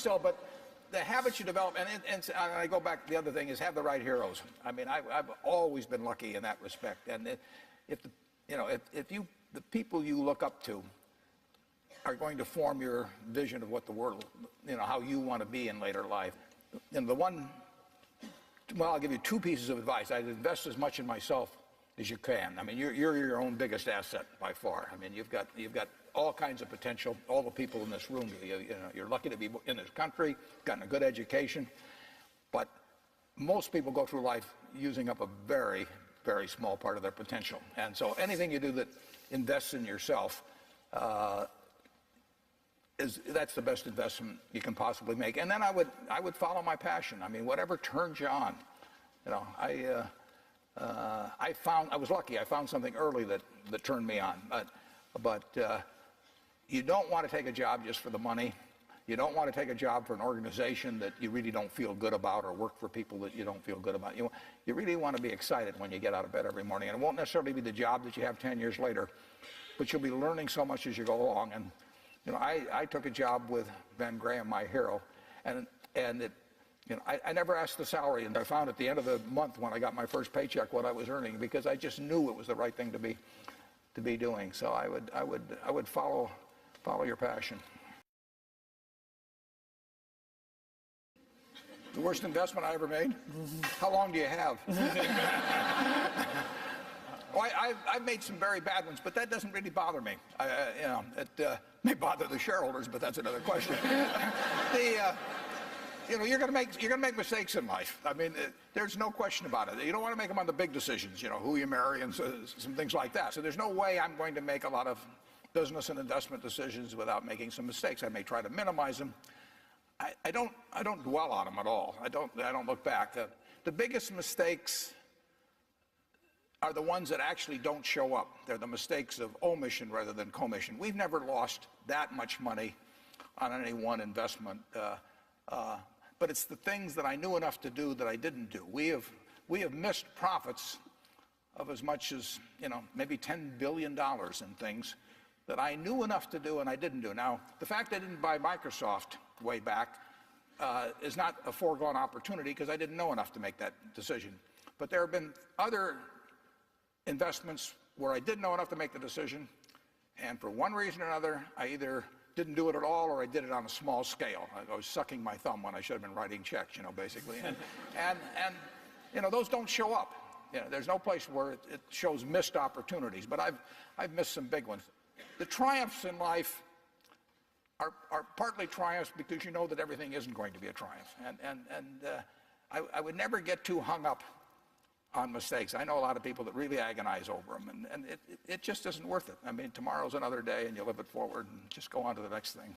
still, but the habits you develop, and I go back, the other thing is have the right heroes. I mean, I've always been lucky in that respect. And if the people you look up to are going to form your vision of what the world, how you want to be in later life. And I'll give you two pieces of advice. I'd invest as much in myself as you can. I mean, you're your own biggest asset by far. I mean, you've got all kinds of potential. All the people in this room, you're lucky to be in this country, gotten a good education, but most people go through life using up a very, very small part of their potential. And so anything you do that invests in yourself, that's the best investment you can possibly make. And then I would follow my passion. I mean, whatever turns you on. I was lucky. I found something early that turned me on. But you don't want to take a job just for the money. You don't want to take a job for an organization that you really don't feel good about, or work for people that you don't feel good about. You really want to be excited when you get out of bed every morning. And it won't necessarily be the job that you have 10 years later, but you'll be learning so much as you go along. And I took a job with Ben Graham, my hero, and I never asked the salary, and I found at the end of the month when I got my first paycheck what I was earning, because I just knew it was the right thing to be doing. So I would follow your passion. The worst investment I ever made? How long do you have? Well, I've made some very bad ones, but that doesn't really bother me. It may bother the shareholders, but that's another question. You're going to make mistakes in life. I mean, there's no question about it. You don't want to make them on the big decisions, who you marry and some things like that. So there's no way I'm going to make a lot of business and investment decisions without making some mistakes. I may try to minimize them. I don't dwell on them at all. I don't look back. The biggest mistakes are the ones that actually don't show up. They're the mistakes of omission rather than commission. We've never lost that much money on any one investment, but it's the things that I knew enough to do that I didn't do. We have missed profits of as much as maybe $10 billion in things that I knew enough to do and I didn't do. Now, the fact I didn't buy Microsoft way back is not a foregone opportunity, because I didn't know enough to make that decision. But there have been other investments where I did know enough to make the decision, and for one reason or another, I either didn't do it at all, or I did it on a small scale. I was sucking my thumb when I should have been writing checks, basically. And those don't show up. There's no place where it shows missed opportunities, but I've missed some big ones. The triumphs in life are partly triumphs because you know that everything isn't going to be a triumph. And I would never get too hung up on mistakes. I know a lot of people that really agonize over them, and it just isn't worth it. I mean, tomorrow's another day, and you live it forward and just go on to the next thing.